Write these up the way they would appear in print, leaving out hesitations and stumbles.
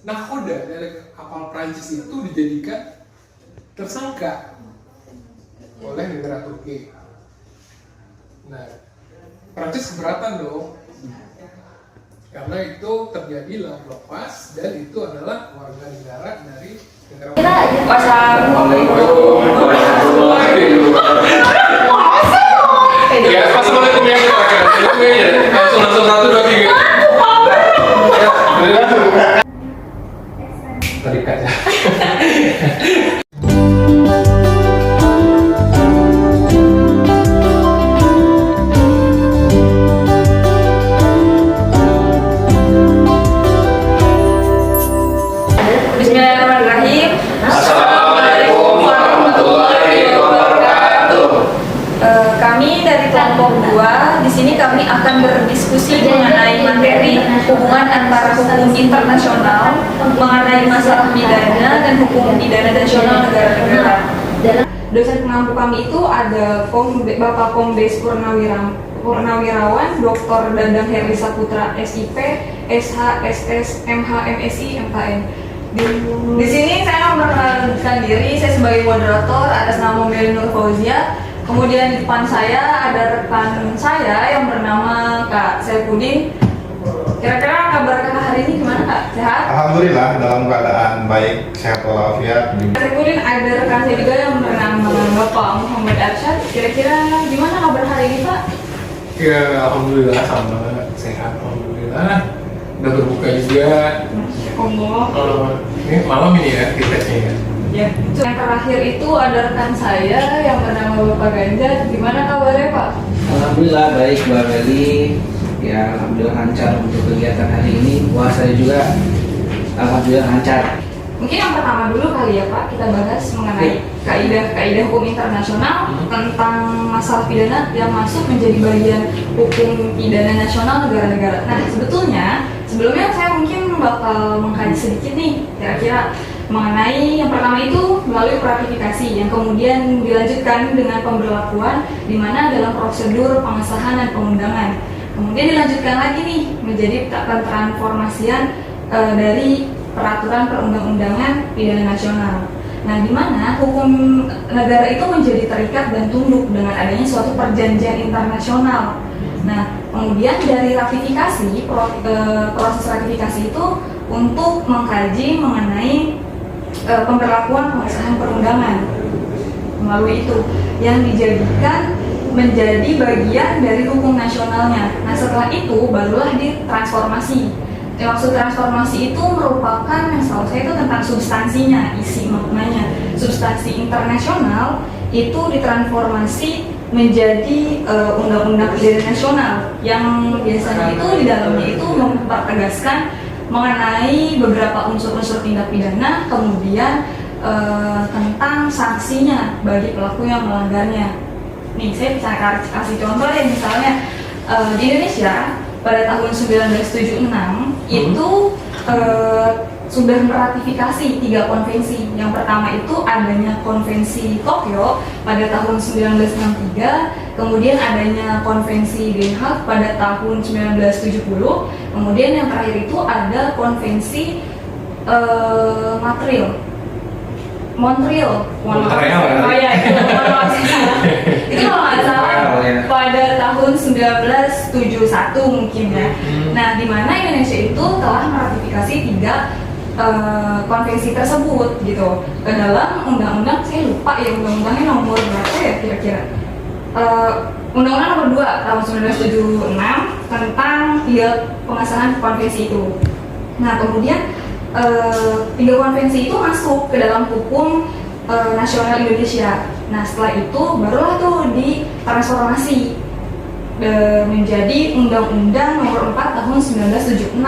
nakoda dari kapal Prancis itu dijadikan tersangka oleh negara Turki. Nah, Prancis keberatan dong, karena itu terjadi lalu lepas dan itu adalah warga negara dari negara. Wassalamualaikum warahmatullahi wabarakatuh. Ya, assalamualaikum ya. Langsung 1, 2, 3. Tadi kaca. Bismillahirrahmanirrahim. Assalamualaikum warahmatullahi wabarakatuh. Kami dari kelompok 2 di sini kami akan berdiskusi mengenai materi hubungan antara hukum internasional mengenai masalah pidana dan hukum pidana nasional negara-negara. Dosen pengampu kami itu ada Bapak Kombes Purnawirawan, Dr. Dadang Heri Saputra, SIP, SH, SS, MH, MSI, MKN. Di sini saya memperkenalkan diri, saya sebagai moderator atas nama Meli Nur Fauzia. Kemudian di depan saya ada rekan saya yang bernama Kak Saifuddin. Kira-kira kabar kakak hari ini gimana Kak? Sehat? Alhamdulillah dalam keadaan baik, sehat walafiat. Kak Saifuddin ada rekan saya juga yang bernama Bapak Muhammad Arsyad. Kira-kira gimana kabar hari ini Pak? Ya, alhamdulillah sama sehat, alhamdulillah. Udah berbuka juga. Ini malam ini ya tiketnya ya. Ya. Yang terakhir itu ada rekan saya yang bernama Bapak Ganjar. Gimana kabarnya Pak? Alhamdulillah baik Mbak Meli. Ya alhamdulillah lancar untuk kegiatan hari ini. Puasa juga alhamdulillah lancar. Mungkin yang pertama dulu kali ya Pak, kita bahas mengenai kaidah hukum internasional tentang masalah pidana yang masuk menjadi bagian hukum pidana nasional negara-negara. Nah sebelumnya saya mungkin bakal mengkaji sedikit nih kira-kira mengenai yang pertama itu melalui ratifikasi, yang kemudian dilanjutkan dengan pemberlakuan di mana dalam prosedur pengesahan dan pengundangan. Kemudian dilanjutkan lagi nih menjadi transformasian dari peraturan perundang-undangan pidana nasional. Nah, di mana hukum negara itu menjadi terikat dan tunduk dengan adanya suatu perjanjian internasional. Nah, kemudian dari ratifikasi, proses ratifikasi itu untuk mengkaji mengenai pemberlakuan pengesahan perundangan. Melalui itu yang dijadikan menjadi bagian dari hukum nasionalnya. Nah, setelah itu barulah ditransformasi. Maksud transformasi itu merupakan yang setahu saya itu tentang substansinya, isi maknanya. Substansi internasional itu ditransformasi menjadi undang-undang pidana nasional yang biasanya itu di dalamnya itu mempertegaskan mengenai beberapa unsur-unsur tindak pidana, kemudian tentang sanksinya bagi pelaku yang melanggarnya. Nih, saya bisa kasih contoh ya, misalnya di Indonesia pada tahun 1976 itu sudah meratifikasi 3 konvensi. Yang pertama itu adanya konvensi Tokyo pada tahun 1963, kemudian adanya konvensi Den Haag pada tahun 1970, kemudian yang terakhir itu ada konvensi Montreal. Oh ya, itu kalau nggak salah pada tahun 1971 mungkin ya. Nah, di mana Indonesia itu telah meratifikasi 3 konvensi tersebut gitu ke dalam undang-undang, saya lupa ya undang-undangnya nomor berapa ya kira-kira. Undang-undang nomor 2 tahun 1976 tentang 3 pengesahan konvensi itu. Nah, kemudian 3 konvensi itu masuk ke dalam hukum nasional Indonesia. Nah, setelah itu barulah tuh ditransformasi menjadi Undang-Undang Nomor 4 Tahun 1976,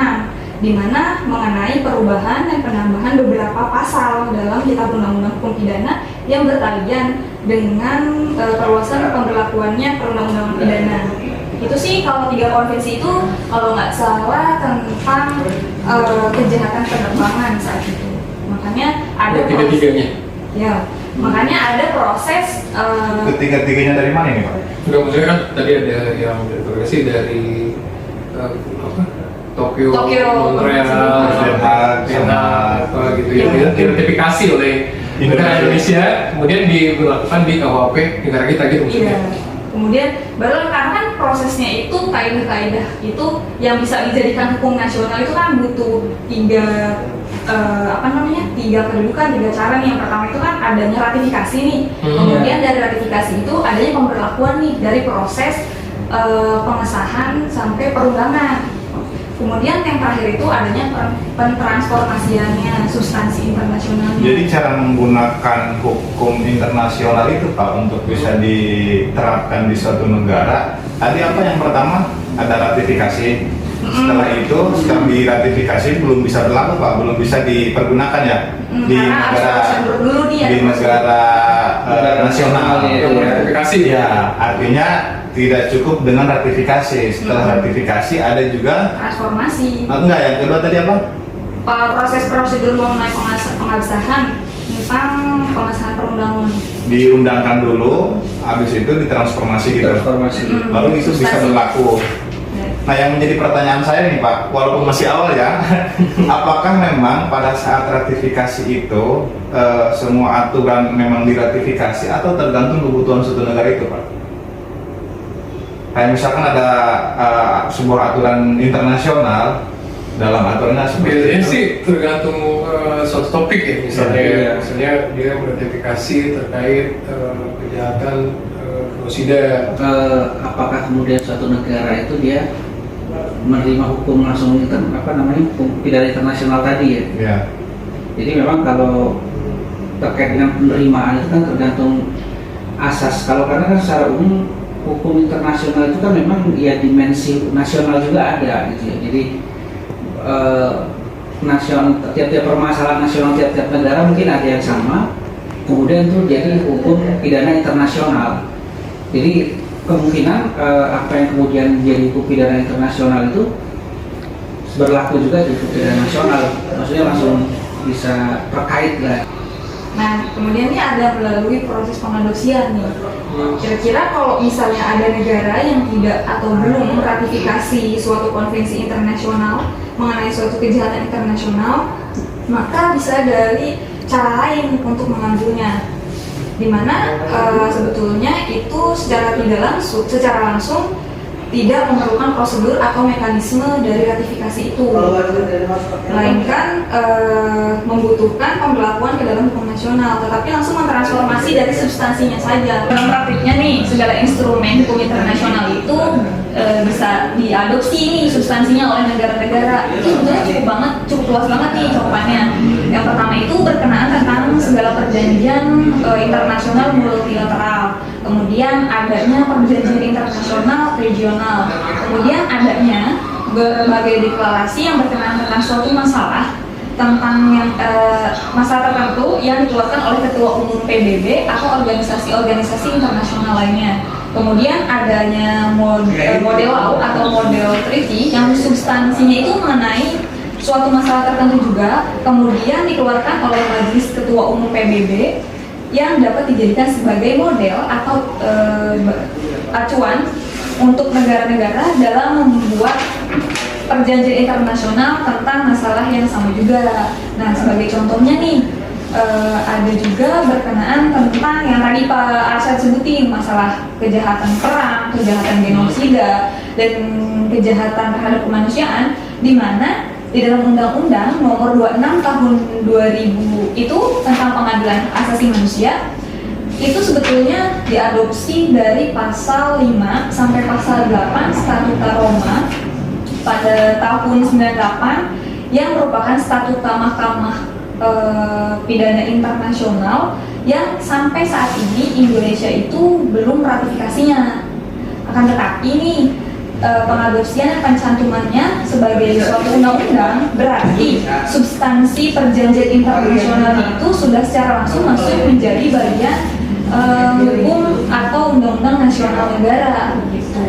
di mana mengenai perubahan dan penambahan beberapa pasal dalam Kitab Undang-Undang Hukum Pidana yang bertalian dengan perluasan pemberlakuannya perundang-undangan pidana. Itu sih kalau 3 konvensi itu kalau nggak salah tentang kejahatan penerbangan saat itu. Makanya ada tiga-tiganya. Ya, makanya ada proses. Ketiga-tiganya dari mana ini Pak? Enggak, maksudnya kan tadi ada yang berprogresi dari Tokyo, Tokyo, Montreal, Den Haag, Vietnam, gitu ya, diratifikasi oleh negara Indonesia, kemudian diberlakukan di KUHP negara kita gitu Iya. maksudnya. Kemudian baru karena kan prosesnya itu kaidah-kaidah itu yang bisa dijadikan hukum nasional itu kan butuh tiga kedudukan, tiga cara nih. Yang pertama itu kan adanya ratifikasi nih. Kemudian dari ratifikasi itu adanya pemberlakuan nih dari proses pengesahan sampai perundangan. Kemudian yang terakhir itu adanya pentransformasiannya, substansi internasionalnya. Jadi cara menggunakan hukum internasional itu Pak untuk bisa diterapkan di suatu negara, tadi apa yang pertama? Ada ratifikasi. Setelah itu, setelah diratifikasi belum bisa berlaku Pak, belum bisa dipergunakan ya di negara nasional. Ratifikasi Ya, artinya tidak cukup dengan ratifikasi. Setelah ratifikasi ada juga transformasi. enggak, yang kedua tadi apa? Proses prosedur mengenai pengesahan tentang pengesahan perundangan. Diundangkan dulu, habis itu ditransformasi gitu. Transformasi. Baru itu bisa berlaku. Nah, yang menjadi pertanyaan saya nih Pak, walaupun masih awal ya, apakah memang pada saat ratifikasi itu semua aturan memang diratifikasi atau tergantung kebutuhan suatu negara itu Pak? Kayak misalkan ada sebuah aturan internasional, dalam aturannya seperti biasanya itu. sih tergantung suatu topik ya, misalnya dia meratifikasi terkait kejahatan genosida. Apakah kemudian suatu negara itu dia menerima hukum langsung hukum pidana internasional tadi ya? Ya. Jadi memang kalau terkait dengan penerimaan itu kan tergantung asas. Kalau karena kan secara umum hukum internasional itu kan memang ya dimensi nasional juga ada gitu ya. Jadi tiap-tiap permasalahan nasional tiap-tiap negara mungkin ada yang sama. Kemudian itu jadi hukum pidana internasional. Jadi kemungkinan apa yang kemudian menjadi hukum pidana internasional itu berlaku juga di hukum pidana nasional. Maksudnya langsung bisa terkait lah. Nah, kemudian ini ada melalui proses pengadopsian nih. Kira-kira kalau misalnya ada negara yang tidak atau belum ratifikasi suatu konvensi internasional mengenai suatu kejahatan internasional, maka bisa dari cara lain untuk mengambilnya. Dimana sebetulnya itu secara langsung tidak memerlukan prosedur atau mekanisme dari ratifikasi itu, melainkan membutuhkan pemberlakuan ke dalam hukum nasional, tetapi langsung mentransformasi dari substansinya saja. Dalam praktiknya nih, segala instrumen hukum internasional itu bisa diadopsi nih substansinya oleh negara-negara. Itu sebetulnya cukup luas banget nih cakupannya. Yang pertama itu berkenaan tentang segala perjanjian internasional multilateral. Kemudian adanya perjanjian internasional regional. Kemudian adanya berbagai deklarasi yang berkenaan tentang suatu masalah masalah tertentu yang dikeluarkan oleh Ketua Umum PBB atau organisasi-organisasi internasional lainnya. Kemudian adanya model law atau model treaty yang substansinya itu mengenai suatu masalah tertentu juga, kemudian dikeluarkan oleh Majelis Ketua Umum PBB yang dapat dijadikan sebagai model atau acuan untuk negara-negara dalam membuat perjanjian internasional tentang masalah yang sama juga. Nah, sebagai contohnya nih, ada juga berkenaan tentang yang tadi Pak Arsyad sebutin, masalah kejahatan perang, kejahatan genosida, dan kejahatan terhadap kemanusiaan, di mana di dalam Undang-Undang Nomor 26 Tahun 2000 itu tentang pengadilan asasi manusia, itu sebetulnya diadopsi dari pasal 5 sampai pasal 8 Statuta Roma pada tahun 98 yang merupakan statuta Mahkamah Pidana Internasional yang sampai saat ini Indonesia itu belum ratifikasinya. Akan tetapi nih pengadopsian dan pencantumannya sebagai suatu undang-undang berarti substansi perjanjian internasional itu sudah secara langsung masuk menjadi bagian hukum atau undang-undang nasional negara gitu.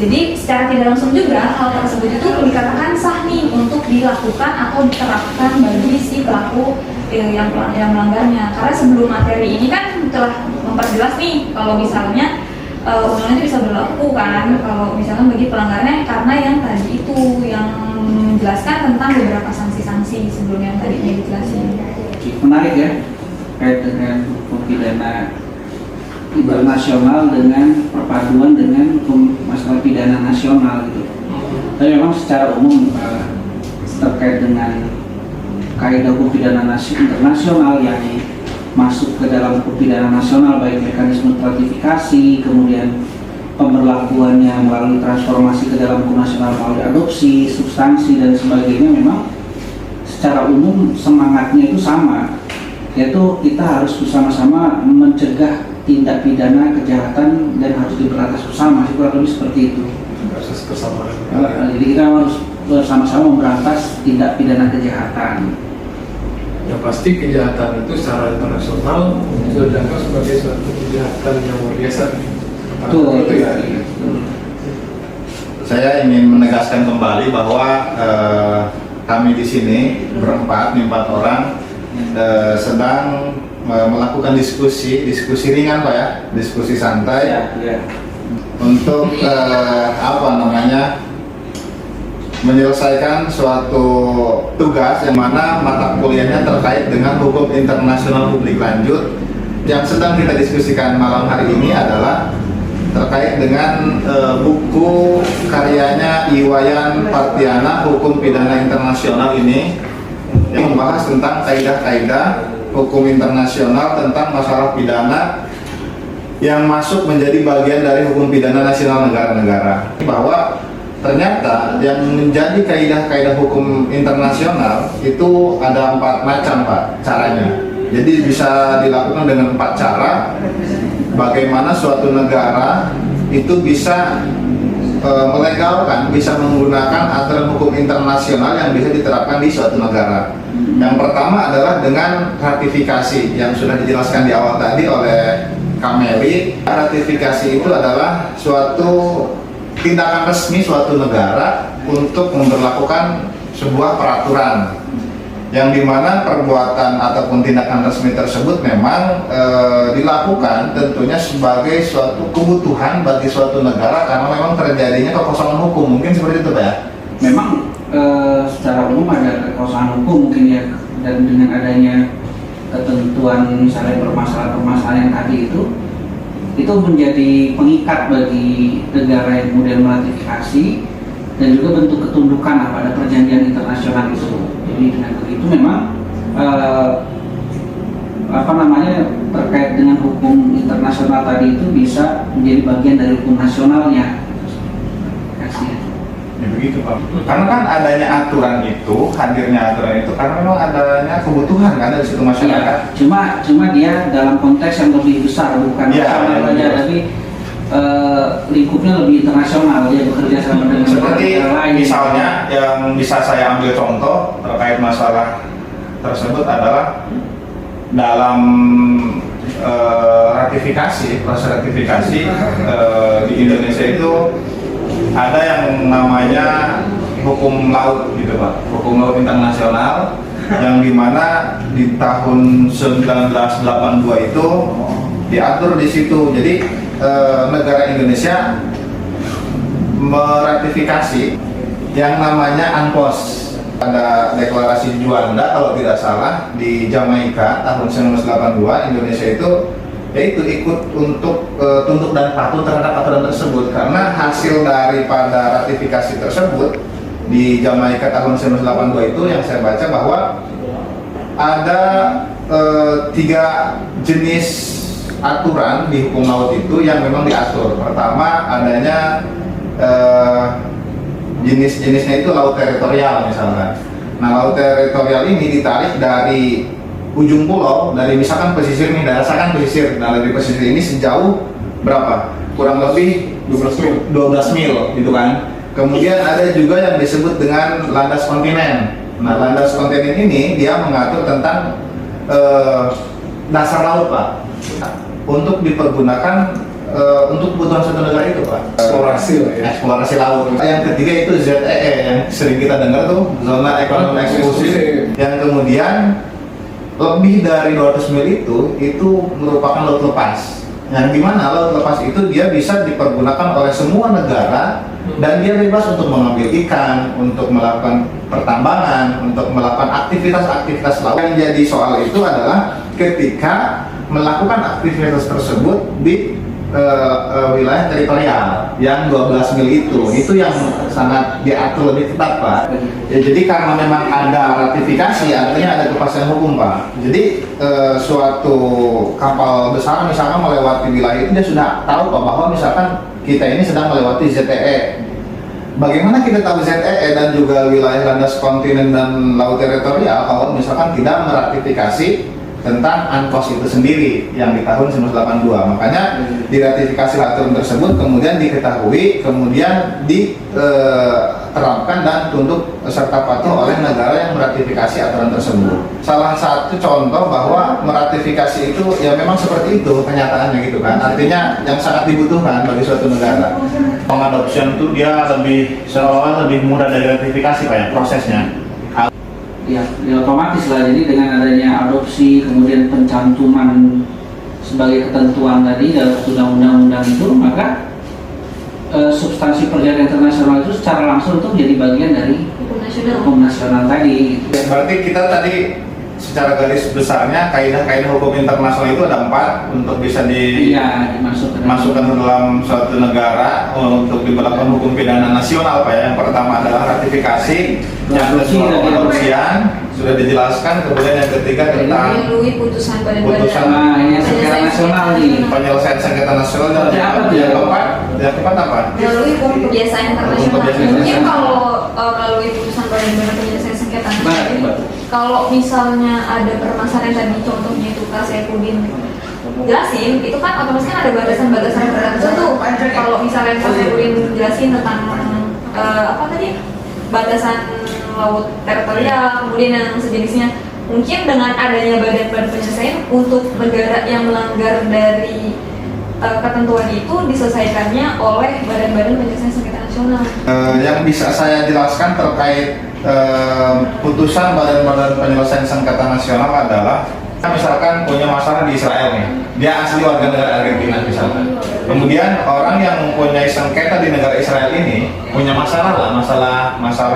Jadi secara tidak langsung juga hal tersebut itu dikatakan sah nih untuk dilakukan atau diterapkan bagi si pelaku yang melanggarnya. Karena sebelum materi ini kan telah memperjelas nih kalau misalnya undang-undang itu bisa berlaku kan kalau misalkan bagi pelanggarannya, karena yang tadi itu yang menjelaskan tentang beberapa sanksi-sanksi sanksi sebelum yang tadi dijelasin. Menarik ya, terkait dengan hukum pidana internasional dengan perpaduan dengan hukum masalah pidana nasional gitu. Tapi memang secara umum terkait dengan kaidah hukum pidana internasional yang masuk ke dalam hukum pidana nasional, baik mekanisme ratifikasi, kemudian pemberlakuannya melalui transformasi ke dalam hukum nasional melalui adopsi, substansi dan sebagainya, memang secara umum semangatnya itu sama, yaitu kita harus bersama-sama mencegah tindak pidana kejahatan dan harus diberantas bersama, kurang lebih seperti itu. Proses kesamaan. Jadi kita harus bersama-sama memberantas tindak pidana kejahatan. Yang pasti kejahatan itu secara internasional sudah dianggap sebagai suatu kejahatan yang luar biasa. Betul. Itu ya. Saya ingin menegaskan kembali bahwa kami di sini berempat, 4 orang sedang melakukan diskusi ringan Pak ya, diskusi santai untuk menyelesaikan suatu tugas yang mana mata kuliahnya terkait dengan hukum internasional publik lanjut. Yang sedang kita diskusikan malam hari ini adalah terkait dengan buku karyanya Iwayan Partiana, Hukum Pidana Internasional ini, yang membahas tentang kaidah-kaidah hukum internasional tentang masalah pidana yang masuk menjadi bagian dari hukum pidana nasional negara-negara. Bahwa ternyata yang menjadi kaidah-kaidah hukum internasional itu ada 4 macam Pak caranya. Jadi bisa dilakukan dengan 4 cara bagaimana suatu negara itu bisa melegalkan, bisa menggunakan aturan hukum internasional yang bisa diterapkan di suatu negara. Yang pertama adalah dengan ratifikasi yang sudah dijelaskan di awal tadi oleh Kameli. Ratifikasi itu adalah suatu tindakan resmi suatu negara untuk memberlakukan sebuah peraturan, yang dimana perbuatan ataupun tindakan resmi tersebut memang dilakukan tentunya sebagai suatu kebutuhan bagi suatu negara karena memang terjadinya kekosongan hukum, mungkin seperti itu Pak ya? Memang secara umum ada kekosongan hukum mungkin ya, dan dengan adanya ketentuan misalnya permasalahan-permasalahan yang tadi itu menjadi pengikat bagi negara yang kemudian meratifikasi dan juga bentuk ketundukan pada perjanjian internasional itu. Jadi dengan begitu memang terkait dengan hukum internasional tadi itu bisa menjadi bagian dari hukum nasionalnya. Ya begitu Pak. Karena kan adanya aturan itu, hadirnya aturan itu karena memang adanya kebutuhan kan dari situ masyarakat. Iya, cuma dia dalam konteks yang lebih besar, bukan nasional saja, tapi lingkupnya lebih internasional, dia bekerja sama dengan seperti lain. Misalnya yang bisa saya ambil contoh terkait masalah tersebut adalah dalam ratifikasi, proses ratifikasi di Indonesia itu ada yang namanya hukum laut gitu Pak, hukum laut internasional, yang dimana di tahun 1982 itu diatur di situ. Jadi negara Indonesia meratifikasi yang namanya UNCLOS, ada deklarasi Juanda kalau tidak salah di Jamaika tahun 1982. Indonesia itu yaitu ikut untuk tunduk dan patuh terhadap aturan tersebut, karena hasil daripada ratifikasi tersebut di Jamaika tahun 1982 itu yang saya baca bahwa ada 3 jenis aturan di hukum laut itu yang memang diatur. Pertama adanya jenis-jenisnya itu laut teritorial misalnya. Nah, laut teritorial ini ditarik dari ujung pulau, dari misalkan pesisir nih, darasakan pesisir. Nah, dari pesisir ini sejauh berapa? Kurang lebih 12 mil gitu kan. Kemudian ada juga yang disebut dengan landas kontinen. Nah, landas kontinen ini dia mengatur tentang dasar laut Pak, untuk dipergunakan untuk kebutuhan suatu negara itu Pak. Eksplorasi laut. Yang ketiga itu ZEE yang sering kita dengar tuh, zona ekonomi eksklusif, yang kemudian lebih dari 200 mil itu merupakan laut lepas, yang dimana laut lepas itu dia bisa dipergunakan oleh semua negara dan dia bebas untuk mengambil ikan, untuk melakukan pertambangan, untuk melakukan aktivitas-aktivitas laut. Yang jadi soal itu adalah ketika melakukan aktivitas tersebut di wilayah teritorial yang 12 mil itu yang sangat diatur lebih ketat, Pak. Ya, jadi karena memang ada ratifikasi, artinya ada kepastian hukum, Pak. Jadi suatu kapal besar misalkan melewati wilayah itu, dia sudah tahu, Pak, bahwa misalkan kita ini sedang melewati ZTE. Bagaimana kita tahu ZTE dan juga wilayah landas kontinen dan laut teritorial kalau misalkan tidak meratifikasi tentang UNCLOS itu sendiri yang di tahun 1982. Makanya diratifikasi aturan tersebut, kemudian diketahui, kemudian diterapkan dan tunduk serta patuh oleh negara yang meratifikasi aturan tersebut. Salah satu contoh bahwa meratifikasi itu ya memang seperti itu kenyataannya gitu kan. Artinya yang sangat dibutuhkan bagi suatu negara. Pengadopsian itu dia lebih seolah-olah lebih mudah dari ratifikasi, Pak, ya, prosesnya. Ya otomatis lah. Jadi dengan adanya adopsi, kemudian pencantuman sebagai ketentuan tadi dalam undang-undang itu, maka substansi perjanjian internasional itu secara langsung itu menjadi bagian dari hukum nasional tadi. Berarti kita tadi secara garis besarnya kaidah-kaidah hukum internasional itu ada 4 untuk bisa dimasukkan ke dalam suatu negara untuk diberlakukan hukum pidana nasional, Pak, ya. Yang pertama adalah ratifikasi, yang kedua adopsian sudah dijelaskan, kemudian yang ketiga tentang putusan ini sengketa nasional nih. penyelesaian sengketa nasional, dan yang keempat apa? Melalui hukum kebiasaan internasional. Hukum kebiasaan Mungkin internasional. kalau melalui putusan badan penyelesaian sengketa nasional ini, Betul. kalau misalnya ada permasalahan tadi, contohnya itu Kak Saifuddin jelasin, itu kan otomatis kan ada batasan-batasan tertentu. Kalau misalnya Kak Saifuddin jelasin tentang apa tadi, batasan laut teritorial, kemudian yang sejenisnya, mungkin dengan adanya badan-badan penyelesaian untuk negara yang melanggar dari ketentuan itu diselesaikannya oleh badan-badan penyelesaian sengketa nasional. Yang bisa saya jelaskan terkait putusan badan-badan penyelesaian sengketa nasional adalah misalkan punya masalah di Israel nih, dia asli warga negara Argentina misalkan. Kemudian orang yang mempunyai sengketa di negara Israel ini punya masalah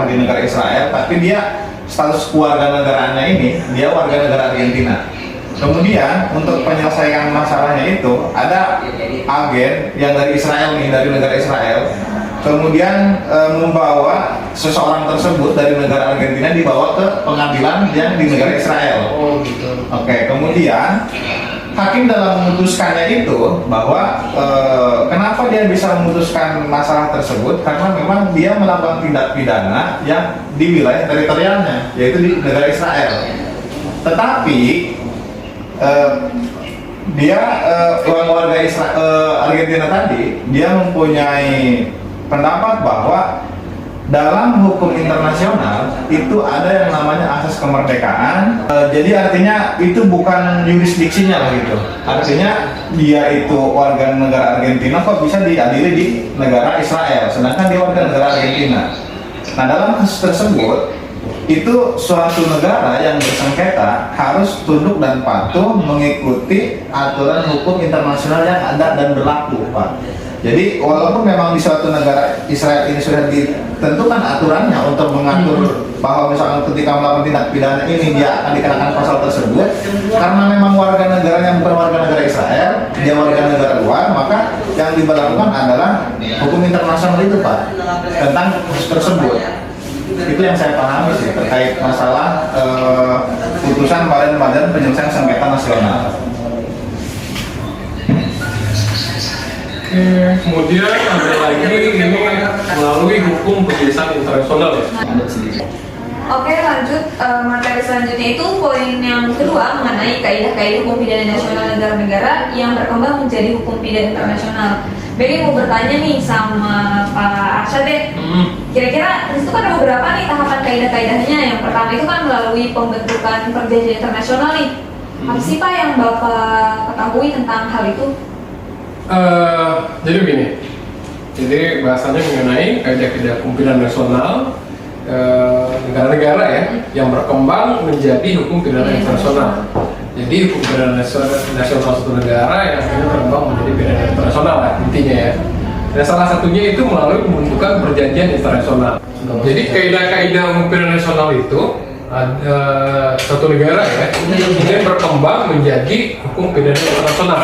di negara Israel, tapi dia status keluarga negaraannya ini dia warga negara Argentina. Kemudian untuk penyelesaian masalahnya itu ada agen yang dari Israel nih, dari negara Israel. Kemudian membawa seseorang tersebut dari negara Argentina dibawa ke pengadilan yang di negara Israel. Oh gitu. Oke, kemudian hakim dalam memutuskannya itu bahwa kenapa dia bisa memutuskan masalah tersebut, karena memang dia melakukan tindak pidana yang di wilayah teritorialnya, yaitu di negara Israel. Tetapi dia warga Argentina tadi, dia mempunyai pendapat bahwa dalam hukum internasional itu ada yang namanya asas kemerdekaan. Jadi artinya itu bukan yurisdiksinya lah gitu. Artinya dia itu warga negara Argentina kok bisa diadili di negara Israel, sedangkan dia warga negara Argentina. Nah, dalam kasus tersebut itu suatu negara yang bersengketa harus tunduk dan patuh mengikuti aturan hukum internasional yang ada dan berlaku, Pak. Jadi walaupun memang di suatu negara Israel ini sudah ditentukan aturannya untuk mengatur bahwa misalkan ketika melakukan tindak pidana ini dia akan dikenakan pasal tersebut, karena memang warga negara yang bukan warga negara Israel, dia warga negara luar, maka yang diberlakukan adalah hukum internasional itu, Pak, tentang kasus tersebut. Itu yang saya pahami sih terkait masalah putusan badan penyelesaian sengketa nasional. Kemudian ada lagi ini melalui hukum kebiasaan internasional ya. Oke, lanjut materi selanjutnya itu poin yang kedua mengenai kaidah-kaidah hukum pidana nasional negara-negara yang berkembang menjadi hukum pidana internasional. Begi mau bertanya nih sama Pak Arsyad deh. Kira-kira itu kan ada beberapa nih tahapan kaidah-kaidahnya. Yang pertama itu kan melalui pembentukan perjanjian internasional nih. Apa sih Pak yang Bapak ketahui tentang hal itu? Jadi begini. Jadi bahasannya mengenai kaidah-kaidah hukum pidana nasional negara-negara ya yang berkembang menjadi hukum pidana internasional. Jadi hukum pidana nasional suatu negara yang akhirnya berkembang menjadi pidana internasional lah intinya ya. Dan salah satunya itu melalui pembentukan perjanjian internasional. Jadi kaidah-kaidah hukum pidana nasional itu ada satu negara ya, kemudian berkembang menjadi hukum pidana internasional.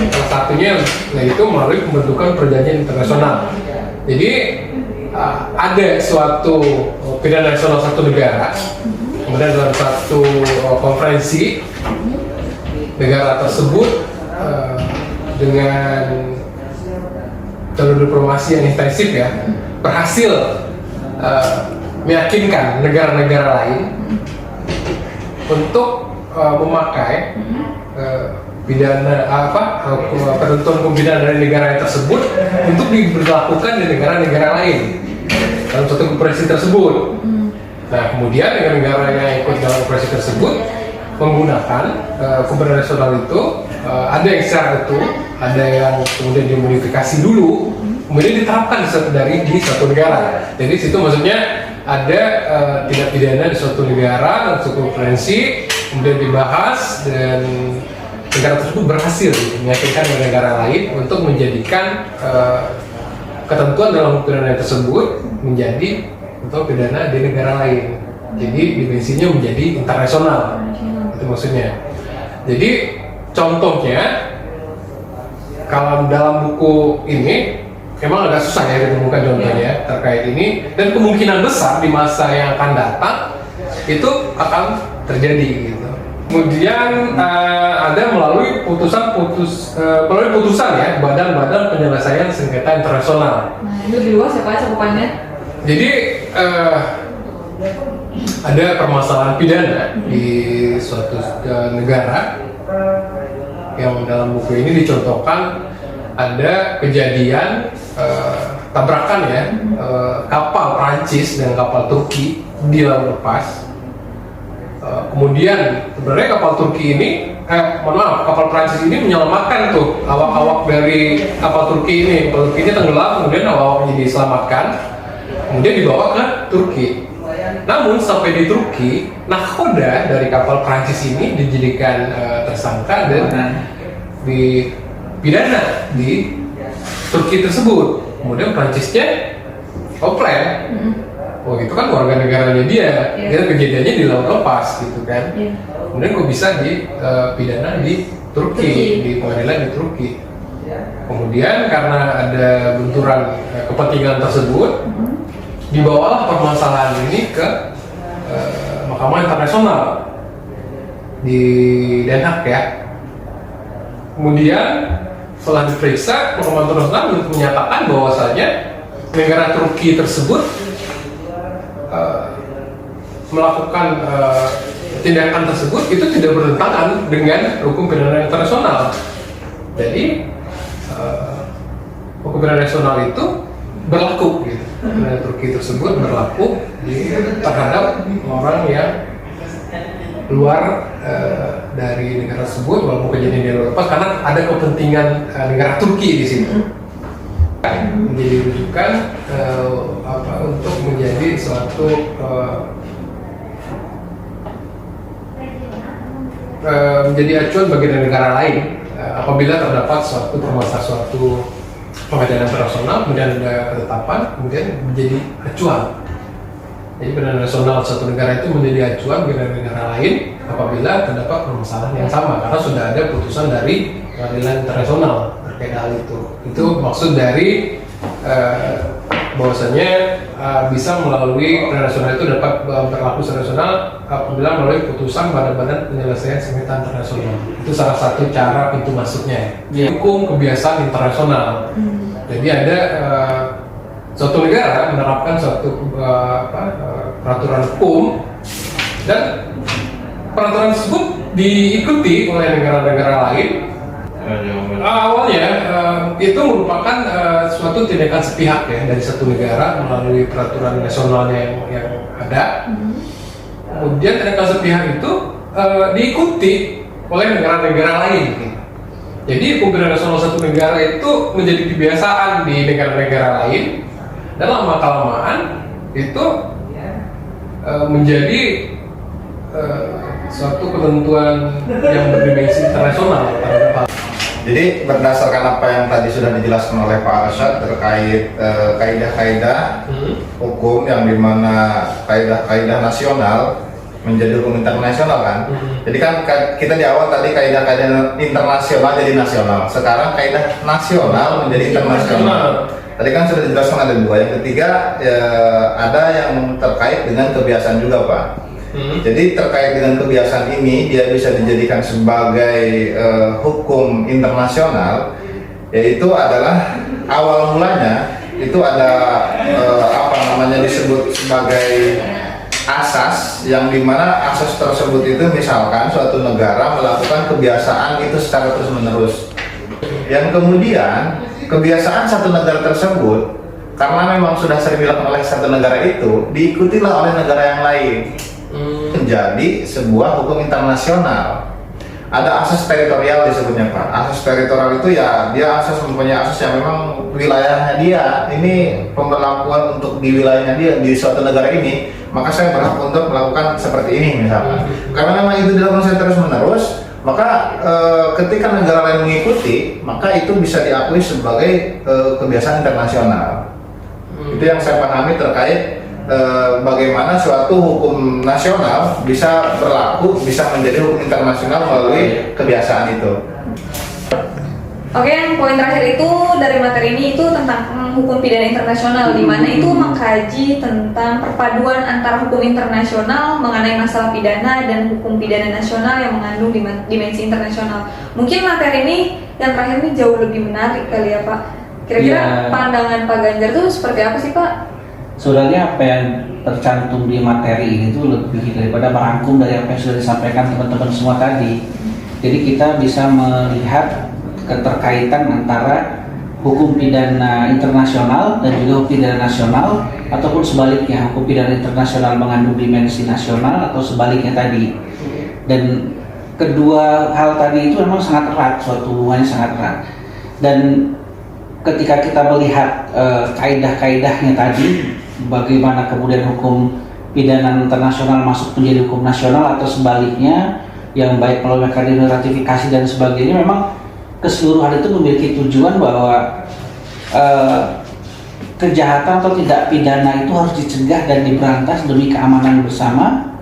Salah satunya yaitu melalui pembentukan perjanjian internasional. Jadi ada suatu pidana nasional satu negara, kemudian dalam satu konferensi negara tersebut dengan jalur diplomasi yang intensif ya berhasil meyakinkan negara-negara lain untuk memakai pidana ketentuan hukum pidana dari negara tersebut untuk diberlakukan di negara-negara lain dalam suatu konferensi tersebut. Nah, kemudian negara-negara yang ikut dalam konferensi tersebut menggunakan hukum pidana nasional itu ada yang secara utuh, ada yang kemudian dimodifikasi dulu, kemudian diterapkan di suatu negara. Jadi situ maksudnya ada tindak pidana di suatu negara, dalam suatu konferensi, kemudian dibahas dan negara tersebut berhasil meyakinkan negara lain untuk menjadikan ketentuan dalam hukum pidana tersebut menjadi untuk pidana di negara lain. Jadi dimensinya menjadi internasional. Itu maksudnya. Jadi contohnya kalau dalam buku ini memang agak susah ya ditemukan contohnya terkait ini, dan kemungkinan besar di masa yang akan datang itu akan terjadi gitu. Kemudian ada melalui putusan ya badan-badan penyelesaian sengketa internasional. Nah, ini lebih luas ya Pak cakupannya. Jadi ada permasalahan pidana di suatu negara yang dalam buku ini dicontohkan ada kejadian tabrakan ya kapal Prancis dan kapal Turki di laut lepas. Kemudian sebenarnya kapal Turki ini, kapal Prancis ini menyelamatkan tuh awak-awak dari kapal Turki ini. Kapal Turki ini tenggelam, kemudian awak-awaknya diselamatkan, kemudian dibawa ke Turki. Namun sampai di Turki, nahkoda dari kapal Prancis ini dijadikan tersangka dan dipidana di Turki tersebut. Kemudian Prancisnya komplain. Oh itu kan warga negaranya dia, kejadiannya di laut lepas gitu kan. Kemudian kok bisa dipidana di Turki, di pengadilan di Turki. Kemudian karena ada benturan kepentingan tersebut, dibawalah permasalahan ini ke Mahkamah Internasional di Den Haag ya. Kemudian setelah diperiksa, Mahkamah Internasional menyatakan bahwasanya negara Turki tersebut melakukan tindakan tersebut itu tidak bertentangan dengan hukum pidana internasional. Jadi hukum pidana nasional itu berlaku gitu. Pidana Turki tersebut berlaku terhadap orang yang luar dari negara tersebut walaupun kejadian di luar lepas, karena ada kepentingan negara Turki di situ. Menjadi rujukan untuk menjadi suatu menjadi acuan bagi negara lain apabila terdapat suatu permasalahan, suatu pengadilan internasional, kemudian ada ketetapan, kemudian menjadi acuan. Jadi pidana nasional satu negara itu menjadi acuan bagi negara lain apabila terdapat permasalahan yang sama, karena sudah ada putusan dari pengadilan internasional terkait hal itu. Itu maksud dari bahwasanya bisa melalui pidana nasional itu dapat berlaku secara nasional apabila melalui putusan badan-badan penyelesaian sengketa internasional. Itu salah satu cara pintu masuknya. Hukum kebiasaan internasional. Jadi ada suatu negara menerapkan suatu peraturan hukum dan peraturan tersebut diikuti oleh negara-negara lain. Awalnya itu merupakan suatu tindakan sepihak ya dari satu negara melalui peraturan nasionalnya yang ada. Kemudian tindakan sepihak itu diikuti oleh negara-negara lain. Jadi hukum pidana nasional satu negara itu menjadi kebiasaan di negara-negara lain, dan lama-kelamaan itu menjadi suatu ketentuan yang berdimensi internasional. Jadi berdasarkan apa yang tadi sudah dijelaskan oleh Pak Arsyad terkait kaidah-kaidah hukum yang dimana kaidah-kaidah nasional menjadi hukum internasional kan. Jadi kan kita di awal tadi kaidah-kaidah internasional jadi nasional. Sekarang kaidah nasional menjadi internasional. Tadi kan sudah dijelaskan ada dua. Yang ketiga ada yang terkait dengan kebiasaan juga Pak. Jadi terkait dengan kebiasaan ini dia bisa dijadikan sebagai hukum internasional, yaitu adalah awal mulanya itu ada apa namanya disebut sebagai asas, yang dimana asas tersebut itu misalkan suatu negara melakukan kebiasaan itu secara terus menerus, yang kemudian kebiasaan satu negara tersebut karena memang sudah sering dilakukan oleh satu negara itu diikutilah oleh negara yang lain, menjadi sebuah hukum internasional. Ada asas teritorial disebutnya Pak. Asas teritorial itu ya dia mempunyai asas yang memang wilayahnya dia. Ini pemberlakuan untuk di wilayahnya dia di suatu negara ini, maka saya berhak untuk melakukan seperti ini misalkan. Karena memang itu dilakukan terus menerus, maka ketika negara lain mengikuti, maka itu bisa diakui sebagai kebiasaan internasional. Itu yang saya pahami terkait bagaimana suatu hukum nasional bisa berlaku, bisa menjadi hukum internasional melalui kebiasaan itu. Oke, yang poin terakhir itu dari materi ini itu tentang hukum pidana internasional, di mana itu mengkaji tentang perpaduan antara hukum internasional mengenai masalah pidana dan hukum pidana nasional yang mengandung dimensi internasional. Mungkin materi ini yang terakhir ini jauh lebih menarik kali ya Pak. Kira-kira pandangan Pak Ganjar itu seperti apa sih Pak? Sebenarnya apa yang tercantum di materi ini itu lebih daripada merangkum dari apa yang sudah disampaikan teman-teman semua tadi. Jadi kita bisa melihat keterkaitan antara hukum pidana internasional dan juga hukum pidana nasional, ataupun sebaliknya hukum pidana internasional mengandung dimensi nasional atau sebaliknya tadi. Dan kedua hal tadi itu memang sangat erat, suatu hubungannya sangat erat. Dan ketika kita melihat kaidah-kaidahnya tadi, bagaimana kemudian hukum pidana internasional masuk menjadi hukum nasional atau sebaliknya, yang baik melalui mekanisme ratifikasi dan sebagainya, memang keseluruhan itu memiliki tujuan bahwa kejahatan atau tidak pidana itu harus dicegah dan diberantas demi keamanan bersama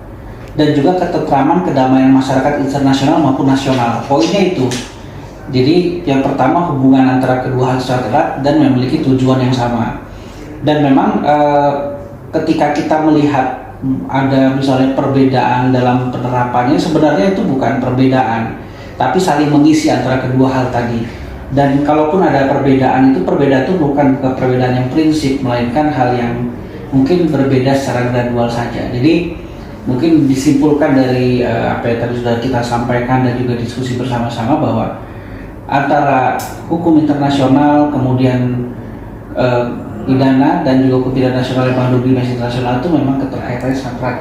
dan juga ketentraman kedamaian masyarakat internasional maupun nasional. Poinnya itu. Jadi yang pertama, hubungan antara kedua hal sangat erat dan memiliki tujuan yang sama. Dan memang ketika kita melihat ada misalnya perbedaan dalam penerapannya, sebenarnya itu bukan perbedaan, tapi saling mengisi antara kedua hal tadi. Dan kalaupun ada perbedaan itu bukan perbedaan yang prinsip, melainkan hal yang mungkin berbeda secara gradual saja. Jadi mungkin disimpulkan dari apa yang tadi sudah kita sampaikan dan juga diskusi bersama-sama, bahwa antara hukum internasional kemudian pidana dan juga hukum pidana nasional yang mengandung dimensi internasional itu memang keterkaitannya sangat erat.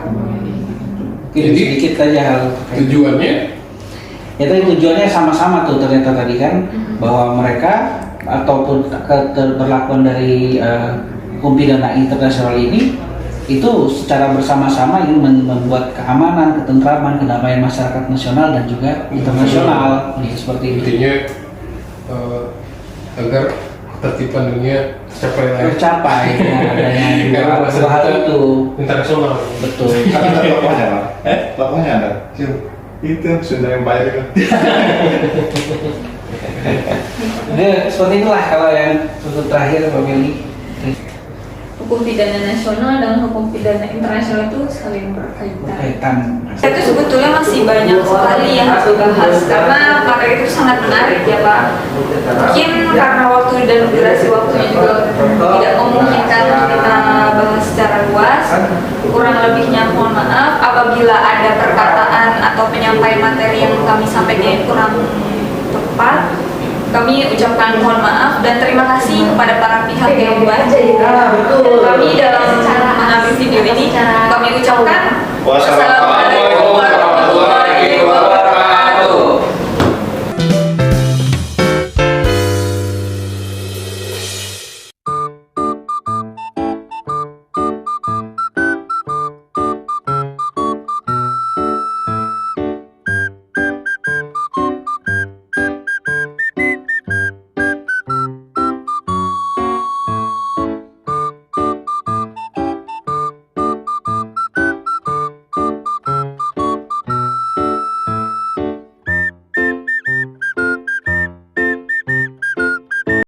Jadi sedikit saja hal tujuannya? Ya tadi tujuannya sama-sama tuh ternyata tadi kan, bahwa mereka ataupun keberlakuan dari hukum pidana internasional ini itu secara bersama-sama ingin membuat keamanan, ketentraman, kedamaian masyarakat nasional dan juga internasional, seperti itu. Intinya agar ketertiban dunia tercapai adanya dua hal itu internasional. Betul. Kan ada tokohnya Pak. Tokohnya ada. Itu sudah yang bayar kan. Seperti itulah kalau yang untuk terakhir pemilih. Hukum pidana nasional dan hukum pidana internasional itu saling berkaitan. Berkaitan. Itu sebetulnya masih banyak sekali yang harus dibahas karena materi itu sangat menarik ya Pak. Mungkin karena waktu dan durasi waktunya juga tidak memungkinkan untuk kita bahas secara luas. Kurang lebihnya mohon maaf apabila ada perkataan atau penyampaian materi yang kami sampaikan kurang tepat. Kami ucapkan mohon maaf dan terima kasih kepada para pihak yang membaca. Kami dalam mengambil video ini kami ucapkan wassalamualaikum